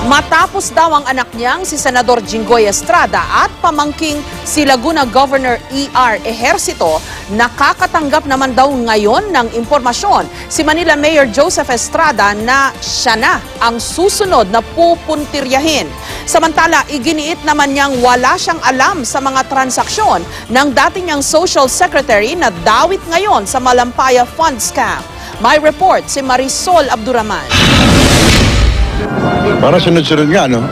Matapos daw ang anak niyang si Senador Jinggoy Estrada at pamangking si Laguna Governor E.R. Ejercito, nakakatanggap naman daw ngayon ng impormasyon si Manila Mayor Joseph Estrada na siya na ang susunod na pupuntiryahin. Samantala, iginiit naman niyang wala siyang alam sa mga transaksyon ng dati niyang Social Secretary na dawit ngayon sa Malampaya Fund Scam. May report si Marisol Abduraman. Para sunod-sunod nga, no?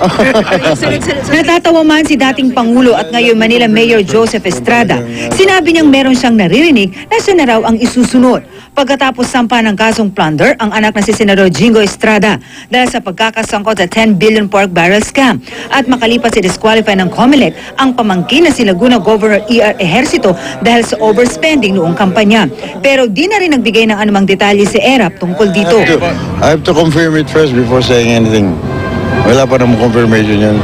Natatawa man si dating Pangulo at ngayon Manila Mayor Joseph Estrada. Sinabi niyang meron siyang naririnig na siya na raw ang isusunod. Pagkatapos sampa ng kasong plunder ang anak na si Senador Jinggoy Estrada dahil sa pagkakasangkot sa 10 billion pork barrel scam. At makalipas si disqualify ng COMELEC ang pamangkin na si Laguna Governor E.R. Ejercito dahil sa overspending noong kampanya. Pero di na rin nagbigay ng anumang detalye si ERAP tungkol dito. I have to confirm it first before saying anything. Wala pa namang confirmation yan.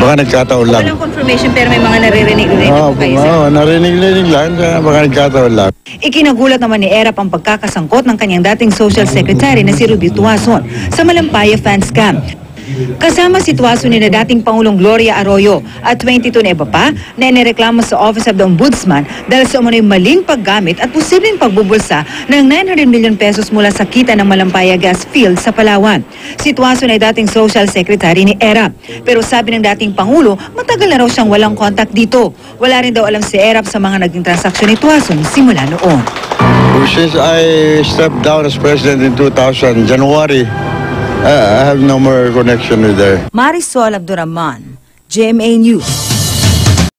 Baka nagkataon lang. Walang confirmation pero may mga naririnig-rinig po kayo, sir. Oo, narinig lang. Baka nagkataon lang. Ikinagulat naman ni ERAP ang pagkakasangkot ng kanyang dating Social Secretary na si Rudy Tuason sa Malampaya Fan Scam. Kasama si Tuason ni na dating Pangulong Gloria Arroyo at 22 na iba pa na inireklamo sa Office of the Ombudsman dahil sa umano'y maling paggamit at posibleng pagbubulsa ng 900 million pesos mula sa kita ng Malampaya Gas Field sa Palawan. Si Tuason ay dating Social Secretary ni ERAP. Pero sabi ng dating Pangulo, matagal na raw siyang walang contact dito. Wala rin daw alam si ERAP sa mga naging transaksyon ni Tuason simula noon. Since I stepped down as president in 2000, January, I have no more connection with her. Marisol Abduraman, GMA News.